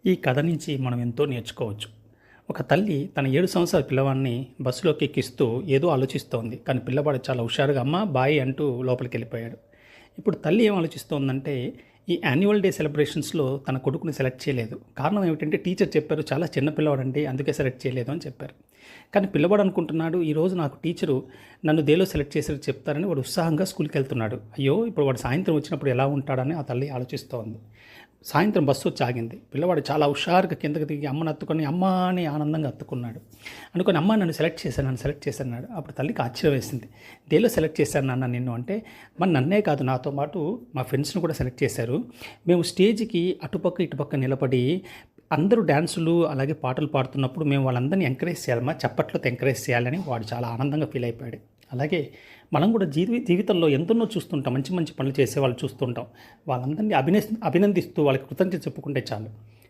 ఈ కథ నుంచి మనం ఎంతో నేర్చుకోవచ్చు. ఒక తల్లి తన 7 సంవత్సరాల పిల్లవాడిని బస్సులోకి ఎక్కిస్తూ ఏదో ఆలోచిస్తోంది. కానీ పిల్లవాడు చాలా హుషారుగా "అమ్మా బాయ్" అంటూ లోపలికెళ్ళిపోయాడు. ఇప్పుడు తల్లి ఏం ఆలోచిస్తోందంటే, ఈ యాన్యువల్ డే సెలబ్రేషన్స్‌లో తన కొడుకుని సెలెక్ట్ చేయలేదు. కారణం ఏమిటంటే టీచర్ చెప్పారు, "చాలా చిన్న పిల్లవాడండి అందుకే సెలెక్ట్ చేయలేదు" అని చెప్పారు. కానీ పిల్లవాడు అనుకుంటున్నాడు, "ఈరోజు నాకు టీచరు నన్ను దేనిలో సెలెక్ట్ చేశారో చెప్తారని" వాడు ఉత్సాహంగా స్కూల్‌కెళ్తున్నాడు. అయ్యో! ఇప్పుడు వాడు సాయంత్రం వచ్చినప్పుడు ఎలా ఉంటాడని ఆ తల్లి ఆలోచిస్తోంది. సాయంత్రం బస్సు వచ్చి ఆగింది. పిల్లవాడు చాలా హుషారుగా కిందకి దిగి అమ్మని హత్తుకొని "అమ్మా" అని ఆనందంగా హత్తుకున్నాడు. అనుకోని "అమ్మ నన్ను సెలెక్ట్ చేశారు, నన్ను సెలెక్ట్ చేశారు" అన్నాడు. అప్పుడు తల్లికి ఆశ్చర్యం వేసింది. "దేనిలో సెలెక్ట్ చేశారు నాన్న నిన్ను" అంటే, మరి నన్నే కాదు నాతో పాటు మా ఫ్రెండ్స్‌ని కూడా సెలెక్ట్ చేశారు. మేము స్టేజ్‌కి అటుపక్క ఇటుపక్క నిలబడి అందరూ డాన్సులు అలాగే పాటలు పాడుతున్నప్పుడు మేము వాళ్ళందరినీ ఎంకరేజ్ చేయాలమ్మా, చప్పట్లతో ఎంకరేజ్ చేయాలని వాడు చాలా ఆనందంగా ఫీల్ అయిపోయాడు. అలాగే మనం కూడా జీవితంలో ఎంతనో చూస్తుంటాం, మంచి మంచి పనులు చేసేవాళ్ళు చూస్తుంటాం. వాళ్ళందరినీ అభినందిస్తూ వాళ్ళకి కృతజ్ఞత చెప్పుకుంటే చాలు.